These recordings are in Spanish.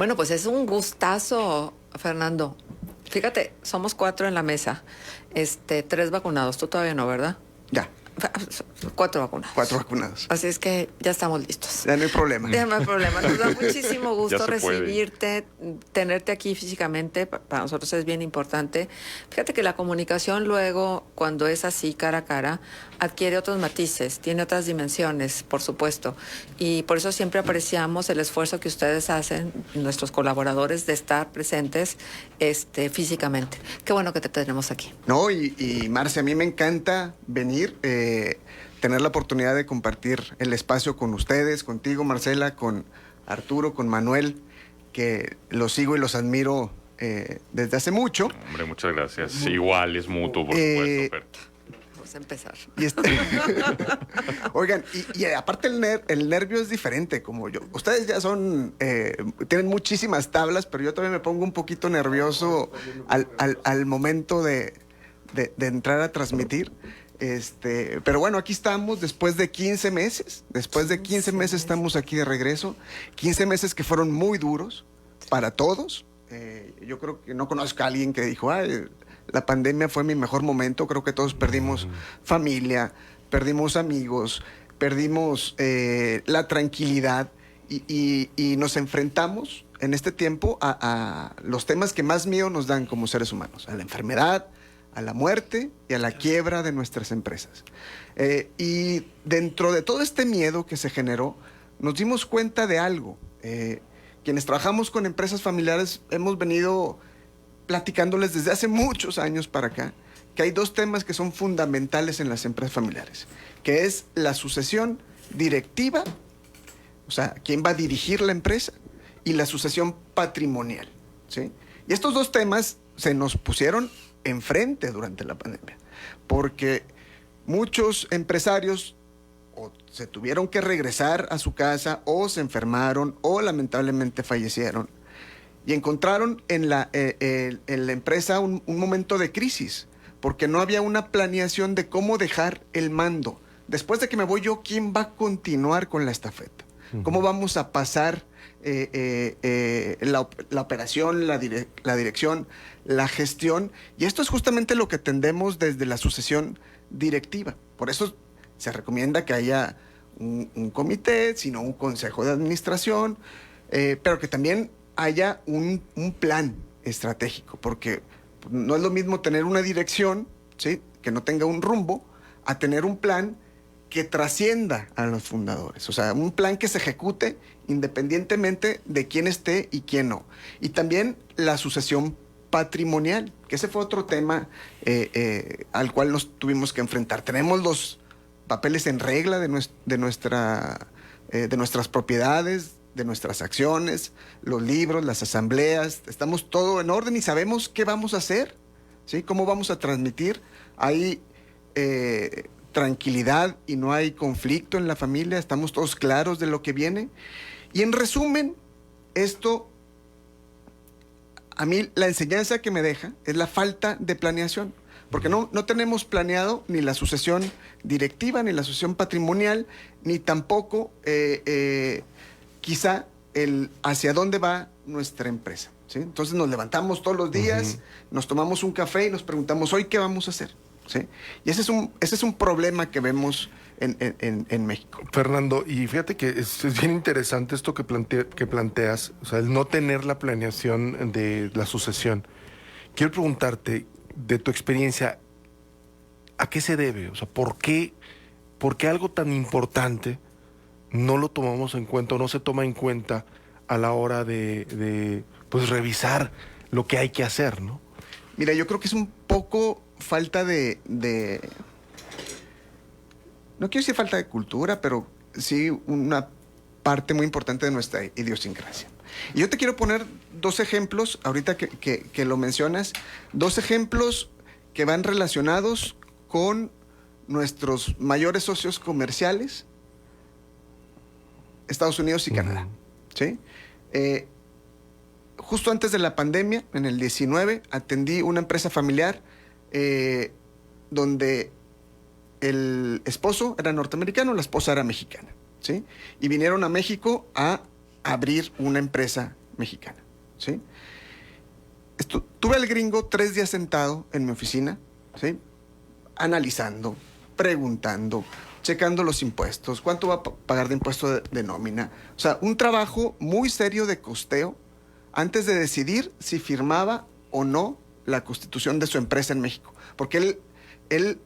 Bueno, pues es un gustazo, Fernando. Fíjate, somos 4 en la mesa. 3 vacunados. Tú todavía no, ¿verdad? Ya, 4 vacunados. 4 vacunados. Así es que ya estamos listos. Ya no hay problema. Ya no hay problema. Nos da muchísimo gusto Ya se puede. recibirte, tenerte aquí físicamente. Para nosotros es bien importante. Fíjate que la comunicación luego, cuando es así cara a cara, adquiere otros matices, tiene otras dimensiones, por supuesto. Y por eso siempre apreciamos el esfuerzo que ustedes hacen, nuestros colaboradores, de estar presentes físicamente. Qué bueno que te tenemos aquí. No, y Marce, a mí me encanta venir, tener la oportunidad de compartir el espacio con ustedes, contigo, Marcela, con Arturo, con Manuel, que los sigo y los admiro desde hace mucho. Hombre, muchas gracias. Igual, es mutuo, por supuesto, Berta. Vamos a empezar. Y Oigan, y aparte el nervio es diferente, como yo. Ustedes ya son, tienen muchísimas tablas, pero yo todavía me pongo un poquito nervioso al momento de entrar a transmitir. Pero bueno, aquí estamos después de 15 meses. Después de 15 meses estamos aquí de regreso. 15 meses que fueron muy duros para todos. Yo creo que no conozco a alguien que dijo, la pandemia fue mi mejor momento. Creo que todos perdimos familia, perdimos amigos, perdimos la tranquilidad y nos enfrentamos en este tiempo a los temas que más miedo nos dan como seres humanos, a la enfermedad, a la muerte y a la quiebra de nuestras empresas. Y dentro de todo este miedo que se generó, nos dimos cuenta de algo. Quienes trabajamos con empresas familiares hemos venido platicándoles desde hace muchos años para acá que hay 2 temas que son fundamentales en las empresas familiares, que es la sucesión directiva, o sea, quién va a dirigir la empresa, y la sucesión patrimonial, ¿sí? Y estos 2 temas se nos pusieron enfrente durante la pandemia, porque muchos empresarios o se tuvieron que regresar a su casa, o se enfermaron, o lamentablemente fallecieron, y encontraron en la empresa un momento de crisis, porque no había una planeación de cómo dejar el mando. Después de que me voy yo, ¿quién va a continuar con la estafeta? ¿Cómo vamos a pasar la operación, la dirección, la gestión? Y esto es justamente lo que atendemos desde la sucesión directiva. Por eso se recomienda que haya un comité, sino un consejo de administración, pero que también haya un plan estratégico, porque no es lo mismo tener una dirección, ¿sí?, que no tenga un rumbo, a tener un plan que trascienda a los fundadores. O sea, un plan que se ejecute independientemente de quién esté y quién no. Y también la sucesión patrimonial, que ese fue otro tema al cual nos tuvimos que enfrentar. Tenemos los papeles en regla de nuestras propiedades, de nuestras acciones, los libros, las asambleas, estamos todo en orden y sabemos qué vamos a hacer, ¿sí?, cómo vamos a transmitir. Hay tranquilidad y no hay conflicto en la familia, estamos todos claros de lo que viene. Y en resumen, esto, a mí la enseñanza que me deja es la falta de planeación, porque no tenemos planeado ni la sucesión directiva, ni la sucesión patrimonial, ni tampoco quizá hacia dónde va nuestra empresa, ¿sí? Entonces nos levantamos todos los días, nos tomamos un café y nos preguntamos, ¿hoy qué vamos a hacer? ¿Sí? Y ese es un problema que vemos en México. Fernando, y fíjate que es bien interesante esto que planteas, o sea, el no tener la planeación de la sucesión. Quiero preguntarte, de tu experiencia, ¿a qué se debe? O sea, ¿por qué algo tan importante no lo tomamos en cuenta o no se toma en cuenta a la hora de pues revisar lo que hay que hacer, ¿no? Mira, yo creo que es un poco falta de no quiero decir falta de cultura, pero sí una parte muy importante de nuestra idiosincrasia. Y yo te quiero poner 2 ejemplos, ahorita que lo mencionas, 2 ejemplos que van relacionados con nuestros mayores socios comerciales, Estados Unidos y Canadá, ¿sí? Justo antes de la pandemia, en el 19, atendí una empresa familiar donde el esposo era norteamericano, la esposa era mexicana, ¿sí? Y vinieron a México a abrir una empresa mexicana, ¿sí? Tuve al gringo 3 días sentado en mi oficina, ¿sí? Analizando, preguntando, checando los impuestos, cuánto va a pagar de impuesto de nómina. O sea, un trabajo muy serio de costeo antes de decidir si firmaba o no la constitución de su empresa en México. Porque él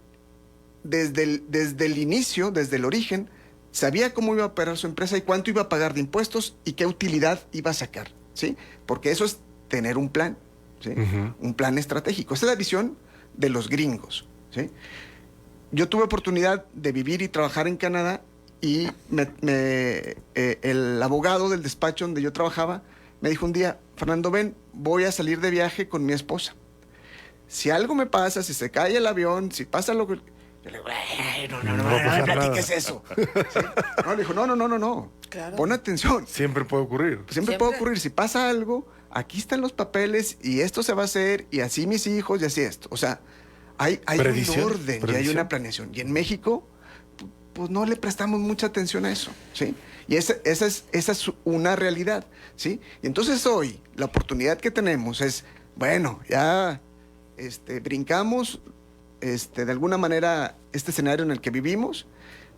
desde el inicio, desde el origen, sabía cómo iba a operar su empresa y cuánto iba a pagar de impuestos y qué utilidad iba a sacar, ¿sí? Porque eso es tener un plan, ¿sí? Un plan estratégico. Esa es la visión de los gringos, ¿sí? Yo tuve oportunidad de vivir y trabajar en Canadá y el abogado del despacho donde yo trabajaba me dijo un día: Fernando, ven, voy a salir de viaje con mi esposa. Si algo me pasa, si se cae el avión, si pasa lo que... Yo le digo, no me platiques eso. ¿Sí? No, le dijo, no. Claro. Pon atención. Siempre puede ocurrir. Siempre puede ocurrir. Si pasa algo, aquí están los papeles y esto se va a hacer y así mis hijos y así esto. O sea, hay un orden y hay una planeación. Y en México, pues no le prestamos mucha atención a eso, ¿sí? Y esa es una realidad, ¿sí? Y entonces hoy la oportunidad que tenemos es, bueno, ya brincamos de alguna manera este escenario en el que vivimos,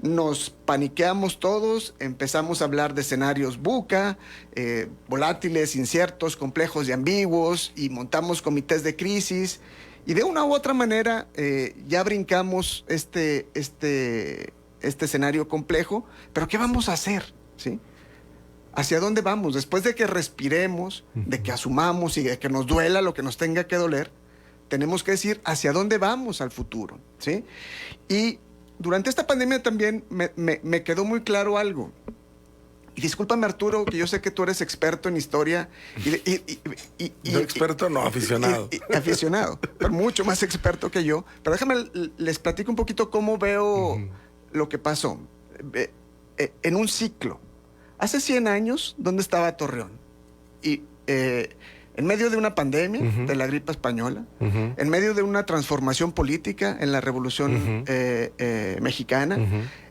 nos paniqueamos todos, empezamos a hablar de escenarios VUCA, volátiles, inciertos, complejos y ambiguos, y montamos comités de crisis, y de una u otra manera ya brincamos este escenario complejo, pero ¿qué vamos a hacer? ¿Sí? ¿Hacia dónde vamos? Después de que respiremos, de que asumamos y de que nos duela lo que nos tenga que doler, tenemos que decir hacia dónde vamos al futuro, ¿sí? Y durante esta pandemia también me quedó muy claro algo. Y discúlpame, Arturo, que yo sé que tú eres experto en historia. No experto, no, aficionado. Aficionado, pero mucho más experto que yo. Pero déjame, les platico un poquito cómo veo lo que pasó. En un ciclo. Hace 100 años, ¿dónde estaba Torreón? Y en medio de una pandemia, de la gripe española, en medio de una transformación política en la Revolución Mexicana,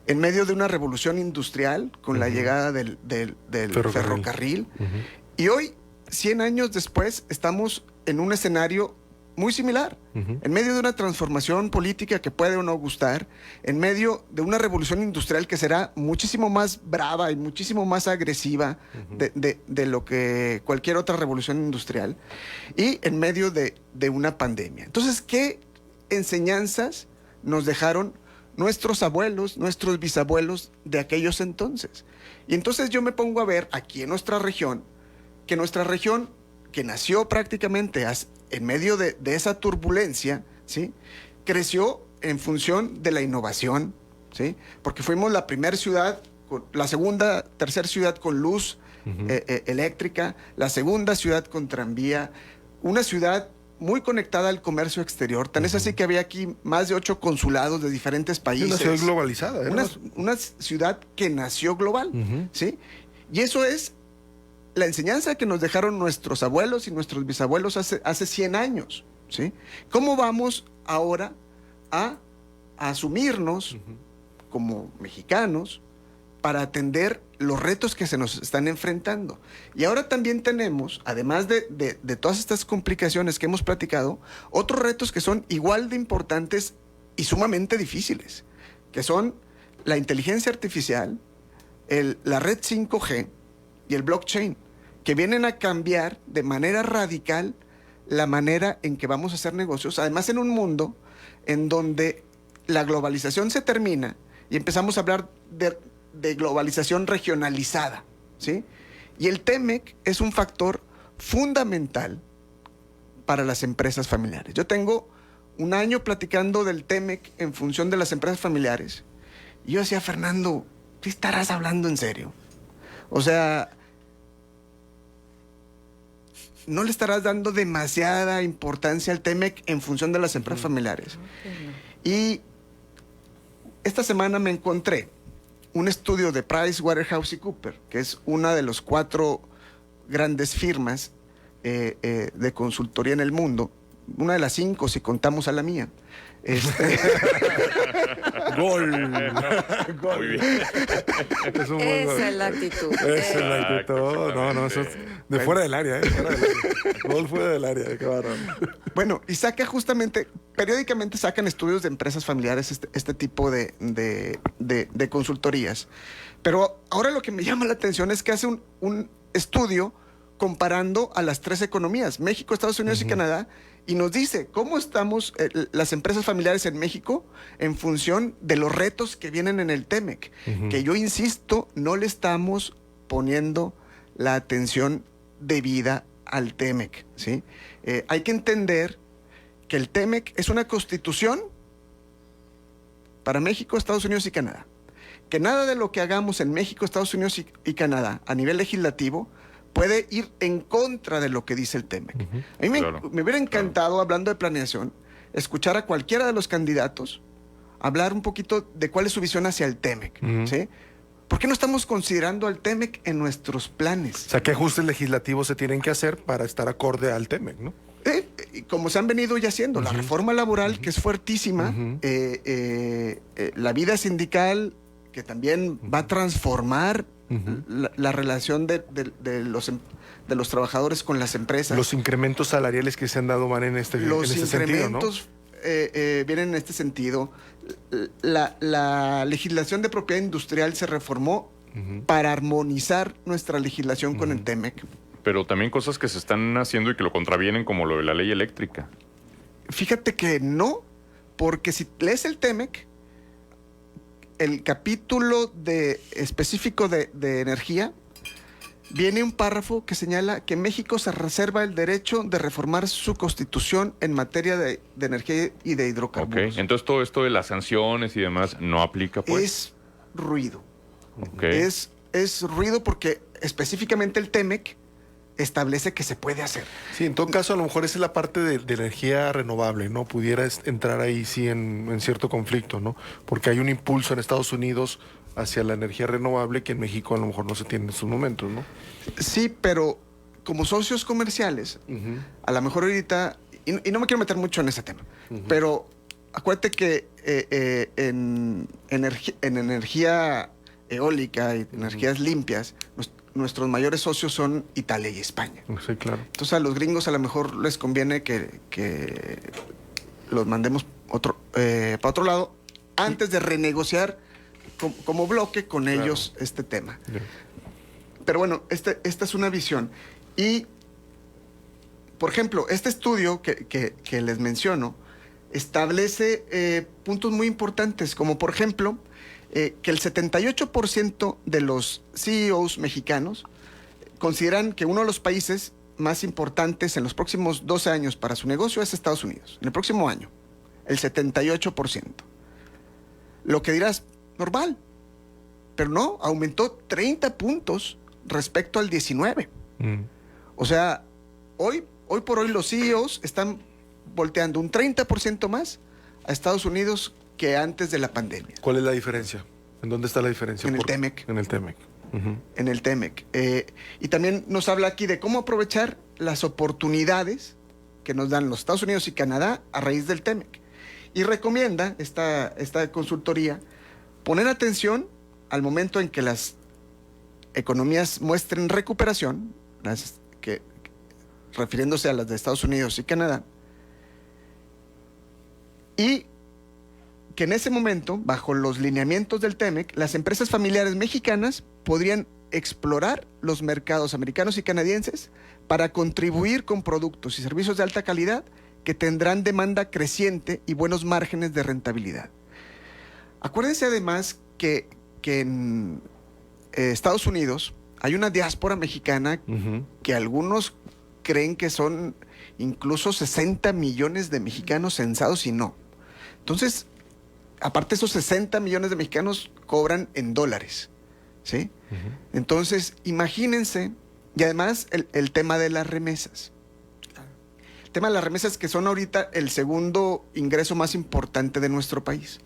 en medio de una revolución industrial con la llegada del ferrocarril. Y hoy, 100 años después, estamos en un escenario muy similar, en medio de una transformación política que puede o no gustar, en medio de una revolución industrial que será muchísimo más brava y muchísimo más agresiva de lo que cualquier otra revolución industrial, y en medio de una pandemia. Entonces, ¿qué enseñanzas nos dejaron nuestros abuelos, nuestros bisabuelos de aquellos entonces? Y entonces yo me pongo a ver aquí en nuestra región, que nació prácticamente en medio de esa turbulencia, ¿sí? Creció en función de la innovación, ¿sí? Porque fuimos la primera ciudad, la tercera ciudad con luz eléctrica, la segunda ciudad con tranvía, una ciudad muy conectada al comercio exterior. Tan es así que había aquí más de 8 consulados de diferentes países. Una ciudad globalizada. Una ciudad que nació global, ¿sí? Y eso es la enseñanza que nos dejaron nuestros abuelos y nuestros bisabuelos hace 100 años, ¿sí? ¿Cómo vamos ahora a asumirnos como mexicanos para atender los retos que se nos están enfrentando? Y ahora también tenemos, además de todas estas complicaciones que hemos platicado, otros retos que son igual de importantes y sumamente difíciles, que son la inteligencia artificial, la red 5G y el blockchain, que vienen a cambiar de manera radical la manera en que vamos a hacer negocios, además en un mundo en donde la globalización se termina y empezamos a hablar de globalización regionalizada, ¿sí? Y el TEMEC es un factor fundamental para las empresas familiares. Yo tengo un año platicando del TEMEC en función de las empresas familiares, y yo decía, Fernando, ¿qué estarás hablando en serio? O sea, no le estarás dando demasiada importancia al TEMEC en función de las empresas familiares. Y esta semana me encontré un estudio de PricewaterhouseCoopers, que es una de las 4 grandes firmas de consultoría en el mundo, una de las 5 si contamos a la mía. Gol. Muy bien. Es un buen gol. Esa es la actitud. Esa es la actitud. No, eso es de fuera del área, fuera del área. Gol fuera del área, qué bárbaro. Bueno, y saca justamente, periódicamente sacan estudios de empresas familiares, este tipo de consultorías. Pero ahora lo que me llama la atención es que hace un estudio comparando a las 3 economías, México, Estados Unidos y Canadá, y nos dice cómo estamos las empresas familiares en México en función de los retos que vienen en el TEMEC, que yo insisto, no le estamos poniendo la atención debida al TEMEC, ¿sí? Hay que entender que el TEMEC es una constitución para México, Estados Unidos y Canadá. Que nada de lo que hagamos en México, Estados Unidos y Canadá a nivel legislativo puede ir en contra de lo que dice el TEMEC. A mí me hubiera encantado, hablando de planeación, escuchar a cualquiera de los candidatos hablar un poquito de cuál es su visión hacia el TEMEC, ¿sí? ¿Por qué no estamos considerando al TEMEC en nuestros planes? O sea, ¿qué ajustes legislativos se tienen que hacer para estar acorde al TEMEC, no? Como se han venido ya haciendo, la reforma laboral, que es fuertísima, la vida sindical, que también va a transformar la relación de los trabajadores con las empresas. Los incrementos salariales que se han dado van en este sentido, ¿no? Los incrementos vienen en este sentido. La legislación de propiedad industrial se reformó para armonizar nuestra legislación con el TEMEC. Pero también cosas que se están haciendo y que lo contravienen, como lo de la ley eléctrica. Fíjate que no, porque si lees el TEMEC, el capítulo específico de energía, viene un párrafo que señala que México se reserva el derecho de reformar su constitución en materia de energía y de hidrocarburos. Ok, entonces todo esto de las sanciones y demás no aplica, pues. Es ruido. Okay. Es ruido porque específicamente el TEMEC establece que se puede hacer. Sí, en todo caso, a lo mejor esa es la parte de energía renovable, ¿no? Pudiera entrar ahí, sí, en cierto conflicto, ¿no? Porque hay un impulso en Estados Unidos hacia la energía renovable que en México a lo mejor no se tiene en estos momentos, ¿no? Sí, pero como socios comerciales, a lo mejor ahorita, y no me quiero meter mucho en ese tema, pero acuérdate que en energía eólica y energías limpias, nuestros mayores socios son Italia y España. Sí, claro. Entonces a los gringos a lo mejor les conviene que los mandemos para otro lado antes de renegociar como bloque con ellos este tema. Yeah. Pero bueno, esta es una visión. Y, por ejemplo, este estudio que les menciono establece puntos muy importantes, como por ejemplo que el 78% de los CEOs mexicanos consideran que uno de los países más importantes en los próximos 12 años para su negocio es Estados Unidos. En el próximo año, el 78%. Lo que dirás, normal, pero no, aumentó 30 puntos respecto al 19. O sea, hoy por hoy los CEOs están volteando un 30% más a Estados Unidos que antes de la pandemia. ¿Cuál es la diferencia? ¿En dónde está la diferencia? En el TEMEC. En el TEMEC. En el TEMEC. Y también nos habla aquí de cómo aprovechar las oportunidades que nos dan los Estados Unidos y Canadá a raíz del TEMEC. Y recomienda esta consultoría poner atención al momento en que las economías muestren recuperación, refiriéndose a las de Estados Unidos y Canadá, y que en ese momento, bajo los lineamientos del TEMEC, las empresas familiares mexicanas podrían explorar los mercados americanos y canadienses para contribuir con productos y servicios de alta calidad que tendrán demanda creciente y buenos márgenes de rentabilidad. Acuérdense además que en Estados Unidos hay una diáspora mexicana que algunos creen que son incluso 60 millones de mexicanos censados y no. Entonces, aparte esos 60 millones de mexicanos cobran en dólares, ¿sí? Entonces, imagínense, y además el tema de las remesas. El tema de las remesas que son ahorita el segundo ingreso más importante de nuestro país.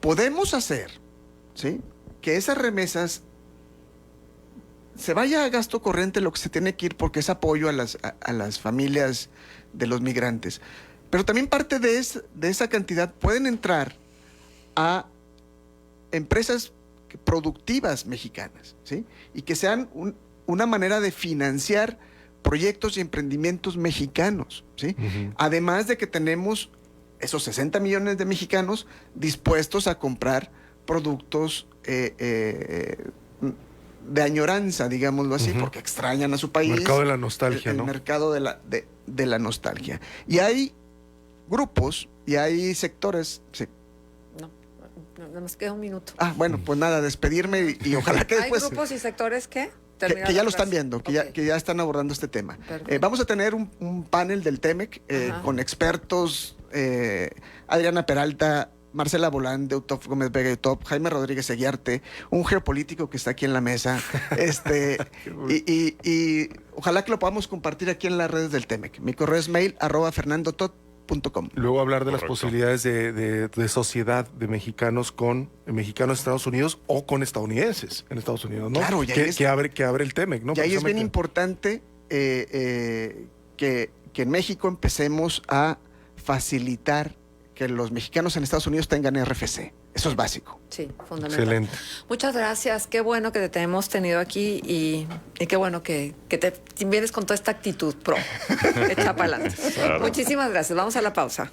Podemos hacer, ¿sí?, que esas remesas se vaya a gasto corriente lo que se tiene que ir porque es apoyo a las familias de los migrantes. Pero también parte de esa cantidad pueden entrar a empresas productivas mexicanas, ¿sí? Y que sean una manera de financiar proyectos y emprendimientos mexicanos, ¿sí? Además de que tenemos esos 60 millones de mexicanos dispuestos a comprar productos de añoranza, digámoslo así, porque extrañan a su país. El mercado de la nostalgia, el ¿no? mercado de la nostalgia. Y hay grupos y hay sectores... Sí. No, nos queda un minuto. Bueno, pues nada, despedirme y ojalá que después... ¿Hay grupos y sectores qué? Que ya lo están viendo, que ya están abordando este tema. Vamos a tener un panel del TEMEC con expertos, Adriana Peralta, Marcela Bolán, de Utop Gómez Vega de Utop, Jaime Rodríguez Eguiarte, un geopolítico que está aquí en la mesa, y ojalá que lo podamos compartir aquí en las redes del TEMEC. Mi correo es mail@fernandotot.com. Luego hablar de las Correcto. posibilidades de sociedad de mexicanos con mexicanos en Estados Unidos o con estadounidenses en Estados Unidos, ¿no? Claro, que abre el TEMEC, ¿no? Y ahí es bien Precisamente. importante que en México empecemos a facilitar que los mexicanos en Estados Unidos tengan RFC. Eso es básico. Sí, fundamental. Excelente. Muchas gracias. Qué bueno que te hemos tenido aquí y qué bueno que te vienes con toda esta actitud pro. Echa para adelante. Claro. Muchísimas gracias. Vamos a la pausa.